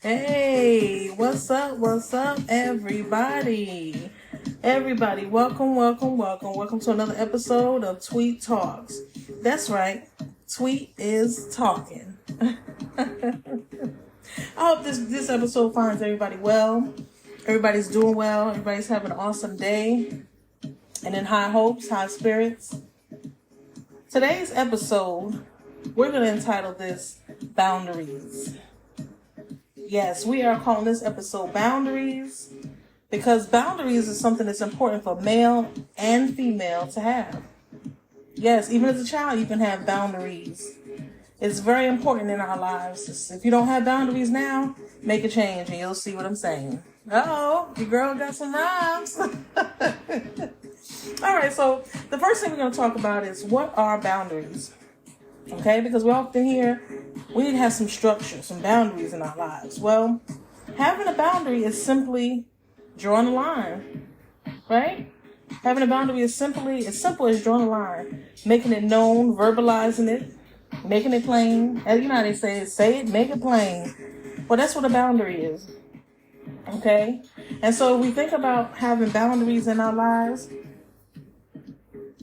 Hey, what's up? What's up, everybody? Everybody, welcome to another episode of Tweet Talks. That's right, Tweet is talking. I hope this episode finds everybody well. Everybody's doing well. Everybody's having an awesome day. And in high hopes, high spirits. Today's episode, we're going to entitle this Boundaries. Yes, we are calling this episode Boundaries because boundaries is something that's important for male and female to have. Yes, even as a child, you can have boundaries. It's very important in our lives. If you don't have boundaries now, make a change and you'll see what I'm saying. Uh-oh, your girl got some rhymes. All right, so the first thing we're going to talk about is what are boundaries? Okay, because we often hear we need to have some structure, some boundaries in our lives. Well, having a boundary is simply drawing a line, right? Having a boundary is simple as drawing a line, making it known, verbalizing it, making it plain. As you know how they say it, make it plain. Well, that's what a boundary is. Okay? And so we think about having boundaries in our lives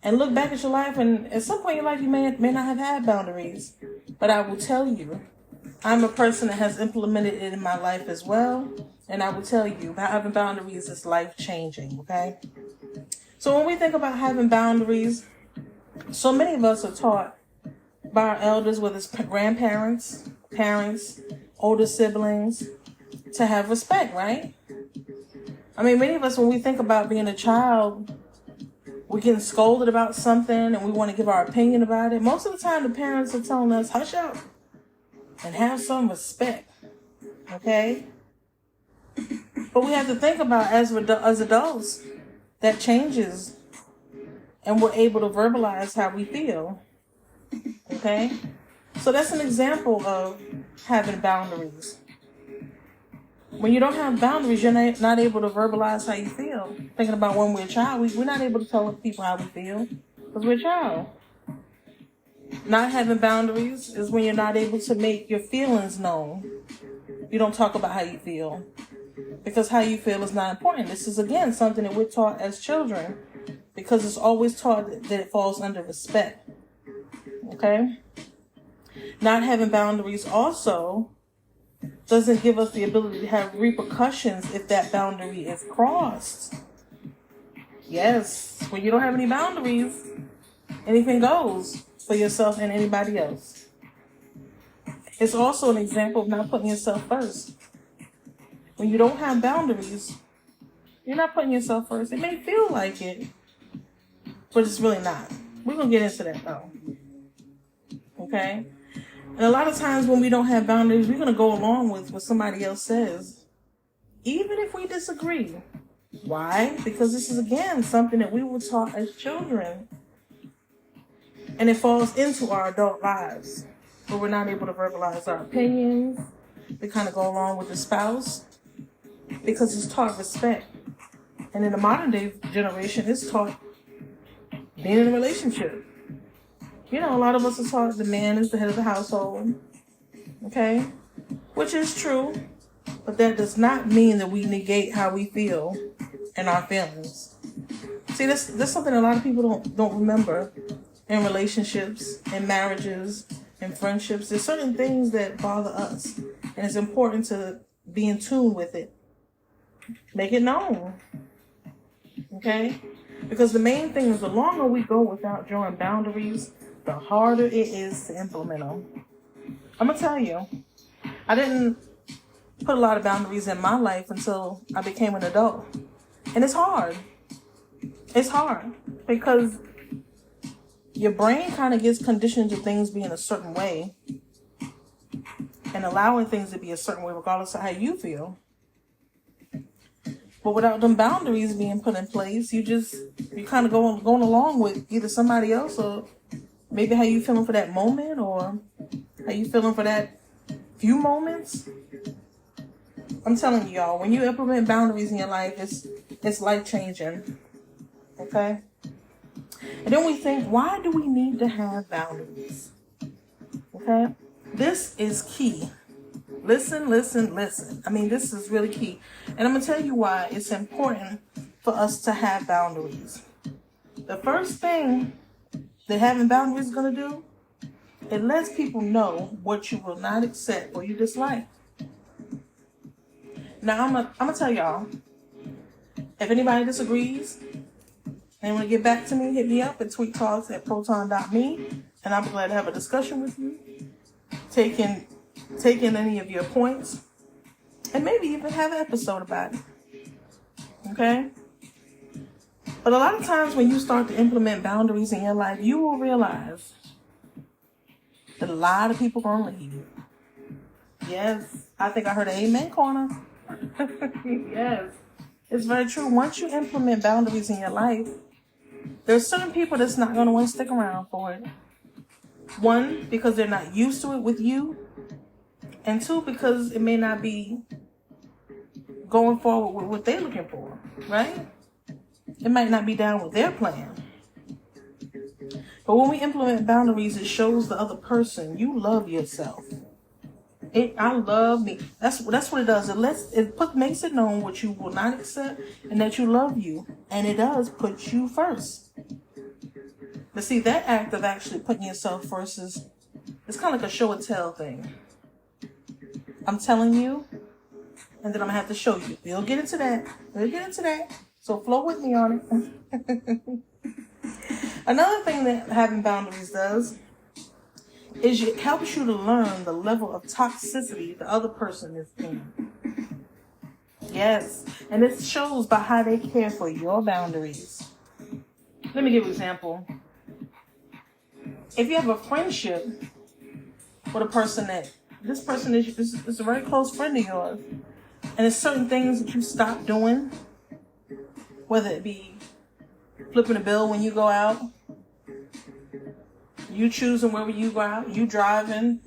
and look back at your life, and at some point in your life you may not have had boundaries. But I will tell you, I'm a person that has implemented it in my life as well. And I will tell you, having boundaries is life-changing, okay? So when we think about having boundaries, so many of us are taught by our elders, whether it's grandparents, parents, older siblings, to have respect, right? I mean, many of us, when we think about being a child, we're getting scolded about something and we want to give our opinion about it. Most of the time, the parents are telling us, hush up and have some respect, okay? But we have to think about as adults, that changes and we're able to verbalize how we feel, okay? So that's an example of having boundaries. When you don't have boundaries, you're not able to verbalize how you feel. Thinking about when we're a child, we're not able to tell people how we feel because we're a child. Not having boundaries is when you're not able to make your feelings known. You don't talk about how you feel because how you feel is not important. This is, again, something that we're taught as children because it's always taught that it falls under respect. Okay? Not having boundaries also doesn't give us the ability to have repercussions if that boundary is crossed. Yes, when you don't have any boundaries, anything goes for yourself and anybody else. It's also an example of not putting yourself first. When you don't have boundaries, you're not putting yourself first. It may feel like it, but it's really not. We're going to get into that though. Okay? And a lot of times when we don't have boundaries, we're going to go along with what somebody else says, even if we disagree. Why? Because this is, again, something that we were taught as children. And it falls into our adult lives, where we're not able to verbalize our opinions. We kind of go along with the spouse because it's taught respect. And in the modern day generation, it's taught being in a relationship. You know, a lot of us are taught the man is the head of the household, okay? Which is true, but that does not mean that we negate how we feel and our feelings. See, that's something a lot of people don't remember in relationships, in marriages, in friendships. There's certain things that bother us, and it's important to be in tune with it. Make it known, okay? Because the main thing is the longer we go without drawing boundaries, the harder it is to implement them. I'm going to tell you, I didn't put a lot of boundaries in my life until I became an adult. And it's hard. It's hard because your brain kind of gets conditioned to things being a certain way and allowing things to be a certain way regardless of how you feel. But without them boundaries being put in place, you kind of going along with either somebody else or maybe how you feeling for that moment or how you feeling for that few moments. I'm telling you, y'all, when you implement boundaries in your life, it's life-changing. Okay? And then we think, why do we need to have boundaries? Okay? This is key. Listen, listen, listen. I mean, this is really key. And I'm going to tell you why it's important for us to have boundaries. The first thing that having boundaries is going to do, it lets people know what you will not accept or you dislike. Now, I'm going to tell y'all, if anybody disagrees and want to get back to me, hit me up at tweettalks@proton.me, and I'll be glad to have a discussion with you, taking any of your points, and maybe even have an episode about it. Okay? But a lot of times when you start to implement boundaries in your life, you will realize that a lot of people are going to leave. Yes, I think I heard an amen corner. Yes, it's very true. Once you implement boundaries in your life, there's certain people that's not going to want to stick around for it. One, because they're not used to it with you. And two, because it may not be going forward with what they're looking for, right? It might not be down with their plan. But when we implement boundaries, it shows the other person you love yourself. I love me. That's what it does. Makes it known what you will not accept and that you love you. And it does put you first. But see, that act of actually putting yourself first it's kind of like a show and tell thing. I'm telling you, and then I'm going to have to show you. We'll get into that. So flow with me on it. Another thing that having boundaries does is it helps you to learn the level of toxicity the other person is in. Yes, and it shows by how they care for your boundaries. Let me give you an example. If you have a friendship with a person this person is a very close friend of yours, and there's certain things that you stop doing, whether it be flipping a bill when you go out, you choosing wherever you go out, you driving,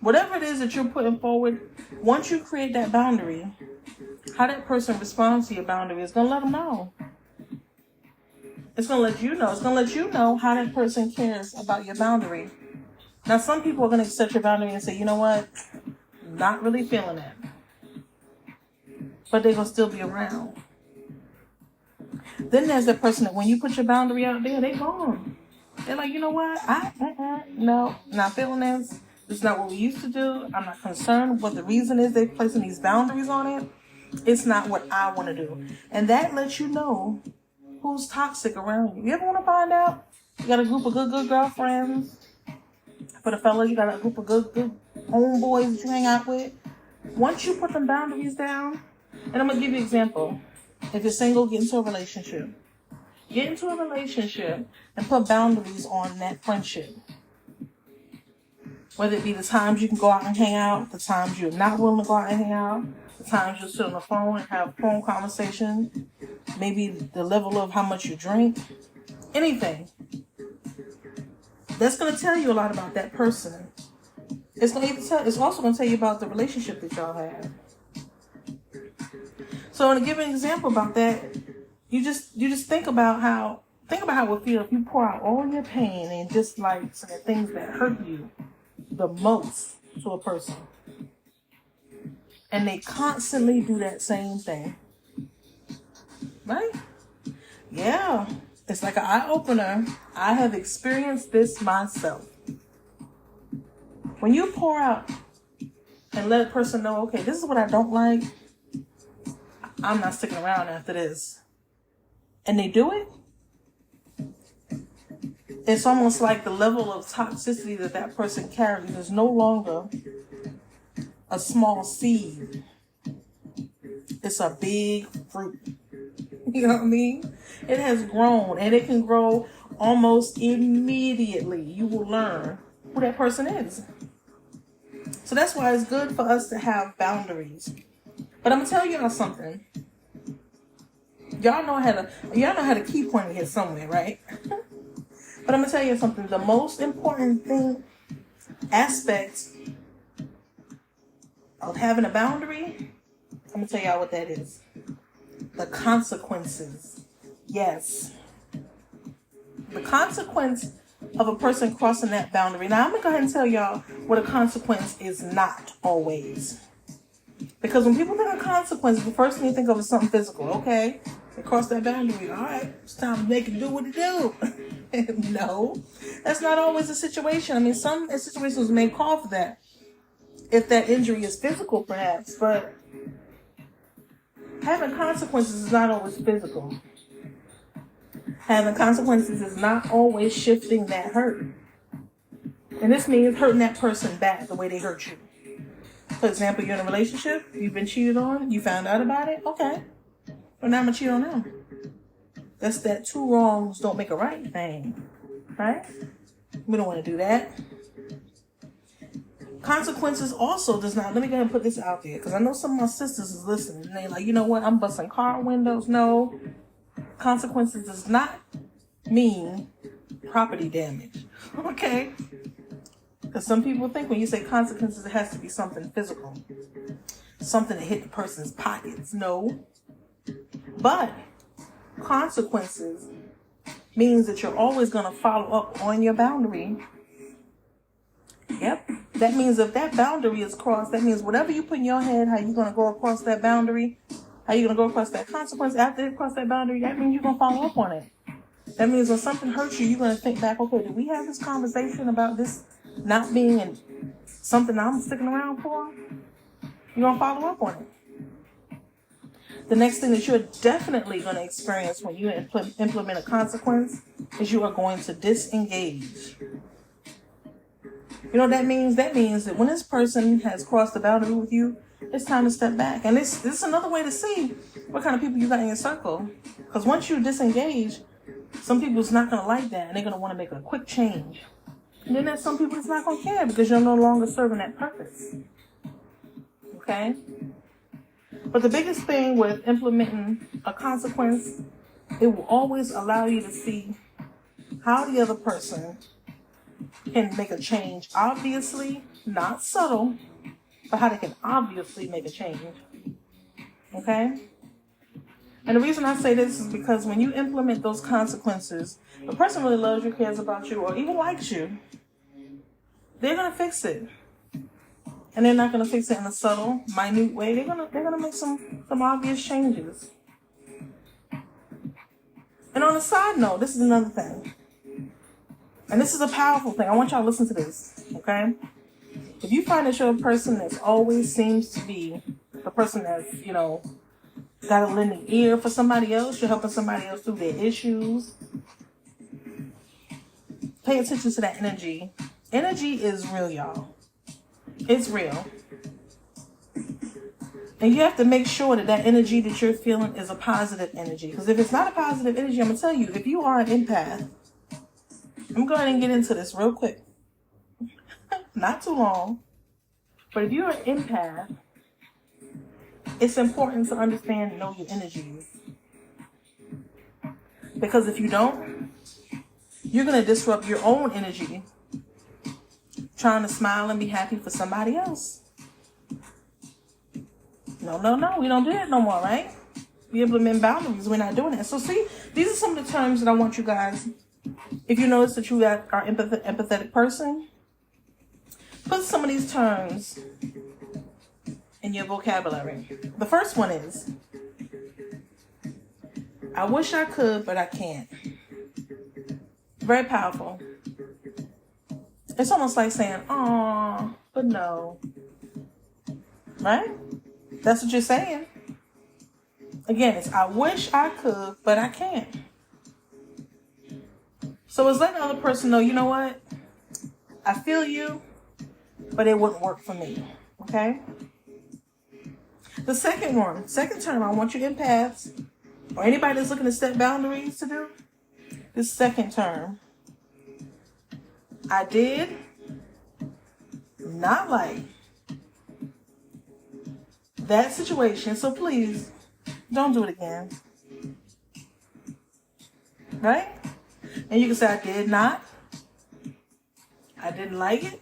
whatever it is that you're putting forward, once you create that boundary, how that person responds to your boundary is going to let them know. It's going to let you know. It's going to let you know how that person cares about your boundary. Now, some people are going to accept your boundary and say, you know what? Not really feeling that. But they're going to still be around. Then there's that person that when you put your boundary out there, they gone. They're like, you know what? No, not feeling this. This is not what we used to do. I'm not concerned what the reason is they're placing these boundaries on it. It's not what I want to do. And that lets you know who's toxic around you. You ever want to find out? You got a group of good girlfriends. For the fellas, you got a group of good homeboys that you hang out with. Once you put them boundaries down, and I'm going to give you an example. If you're single, get into a relationship. Get into a relationship and put boundaries on that friendship. Whether it be the times you can go out and hang out, the times you're not willing to go out and hang out, the times you'll sit on the phone and have phone conversation, maybe the level of how much you drink, anything. That's going to tell you a lot about that person. It's also going to tell you about the relationship that y'all have. So to give an example about that, you just think about how it would feel if you pour out all your pain and dislikes and the things that hurt you the most to a person. And they constantly do that same thing. Right? Yeah. It's like an eye-opener. I have experienced this myself. When you pour out and let a person know, okay, this is what I don't like, I'm not sticking around after this. And they do it, it's almost like the level of toxicity that person carries is no longer a small seed. It's a big fruit. You know what I mean? It has grown, and it can grow almost immediately. You will learn who that person is. So that's why it's good for us to have boundaries. But I'm gonna tell y'all something. Y'all know how to key point here somewhere, right? But I'm gonna tell you something. The most important aspect of having a boundary, I'm gonna tell y'all what that is. The consequences. Yes. The consequence of a person crossing that boundary. Now, I'm going to go ahead and tell y'all what a consequence is not always. Because when people think of consequences, the first thing you think of is something physical. Okay, they cross that boundary. All right, it's time to make it do what it do. No, that's not always the situation. I mean, some situations may call for that if that injury is physical, perhaps. But having consequences is not always physical. Having consequences is not always shifting that hurt. And this means hurting that person back the way they hurt you. For example, you're in a relationship, you've been cheated on, you found out about it, okay. Well, now I'm going to cheat on them. That's that two wrongs don't make a right thing, right? We don't want to do that. Consequences also does not, let me go ahead and put this out there, because I know some of my sisters is listening, and they're like, you know what, I'm busting car windows. No, consequences does not mean property damage, okay? Because some people think when you say consequences, it has to be something physical. Something that hit the person's pockets. No. But consequences means that you're always going to follow up on your boundary. Yep. That means if that boundary is crossed, that means whatever you put in your head, how you're going to go across that boundary, how you're going to go across that consequence after you cross that boundary, that means you're going to follow up on it. That means when something hurts you, you're going to think back, okay, did we have this conversation about this not being something I'm sticking around for? You're going to follow up on it. The next thing that you're definitely going to experience when you implement a consequence is you are going to disengage. You know what that means? That means that when this person has crossed the boundary with you, it's time to step back. And this is another way to see what kind of people you got in your circle. Because once you disengage, some people's not going to like that, and they're going to want to make a quick change. And then there's some people that's not going to care because you're no longer serving that purpose. Okay? But the biggest thing with implementing a consequence, it will always allow you to see how the other person can make a change. Obviously, not subtle, but how they can obviously make a change. Okay? And the reason I say this is because when you implement those consequences, the person really loves you, cares about you, or even likes you, they're going to fix it. And they're not going to fix it in a subtle, minute way. They're gonna make some obvious changes. And on a side note, this is another thing. And this is a powerful thing. I want y'all to listen to this, okay? If you find that you're a person that always seems to be the person that's, got a lending ear for somebody else, you're helping somebody else through their issues, pay attention to that energy. Energy is real, y'all. It's real. And you have to make sure that that energy that you're feeling is a positive energy. Because if it's not a positive energy, I'm going to tell you, if you are an empath, I'm going to get into this real quick. Not too long. But if you're an empath, it's important to understand and know your energies. Because if you don't, you're going to disrupt your own energy trying to smile and be happy for somebody else. No. We don't do that no more, right? We implement boundaries. We're not doing that. So see, these are some of the terms that I want you guys, if you notice that you are an empathetic person, put some of these terms in your vocabulary. The first one is, I wish I could, but I can't. Very powerful. It's almost like saying, aw, but no. Right? That's what you're saying. Again, it's I wish I could, but I can't. So it's letting the other person know, you know what? I feel you, but it wouldn't work for me. Okay? The second term I want you empaths, or anybody that's looking to set boundaries to do, this second term, I did not like that situation, so please don't do it again. Right? And you can say, I did not. I didn't like it.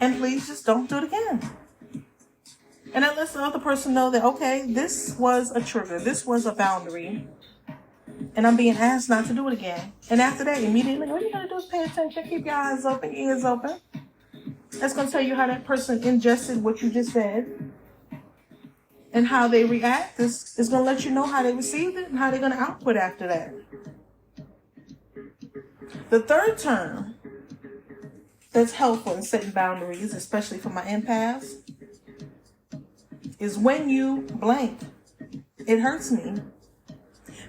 And please just don't do it again. And that lets the other person know that, okay, this was a trigger. This was a boundary. and I'm being asked not to do it again. And after that, immediately, all you gotta do is pay attention, keep your eyes open, your ears open. That's gonna tell you how that person ingested what you just said. And how they react is gonna let you know how they received it and how they're gonna output after that. The third term that's helpful in setting boundaries, especially for my empaths, is when you blank. It hurts me.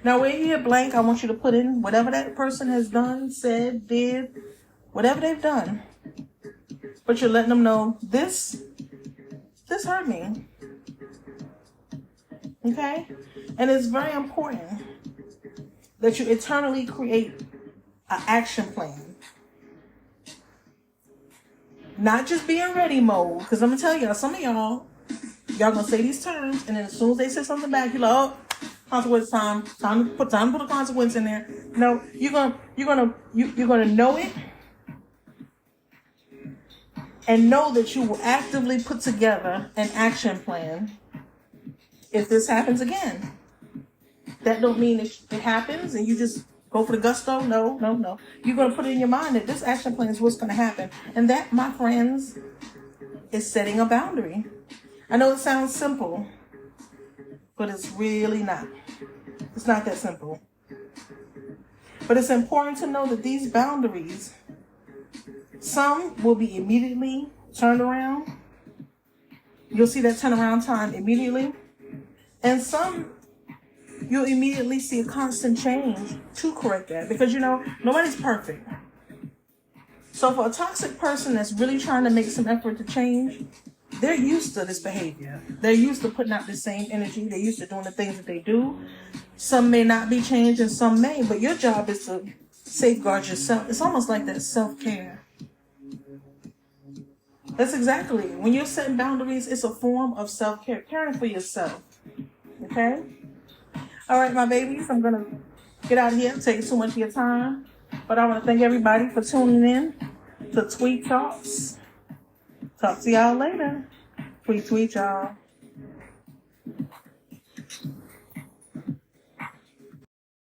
Now, when you hear blank, I want you to put in whatever that person has done, said, did, whatever they've done. But you're letting them know, this hurt me. Okay? And it's very important that you eternally create an action plan. Not just being ready mode. Because I'm going to tell y'all, some of y'all going to say these terms, and then as soon as they say something back, you're like, oh, consequence time. Time to put a consequence in there. No, you're gonna know it. And know that you will actively put together an action plan if this happens again. That don't mean it happens and you just go for the gusto. No. You're going to put it in your mind that this action plan is what's going to happen. And that, my friends, is setting a boundary. I know it sounds simple, but it's really not. It's not that simple. But it's important to know that these boundaries, some will be immediately turned around. You'll see that turnaround time immediately. And some, you'll immediately see a constant change to correct that. Because, nobody's perfect. So for a toxic person that's really trying to make some effort to change, they're used to this behavior. They're used to putting out the same energy. They're used to doing the things that they do. Some may not be changed and some may. But your job is to safeguard yourself. It's almost like that self-care. That's exactly. When you're setting boundaries, it's a form of self-care. Caring for yourself. Okay? All right, my babies, I'm going to get out of here. I'm taking too much of your time. But I want to thank everybody for tuning in to Tweet Talks. Talk to y'all later. Tweet, y'all.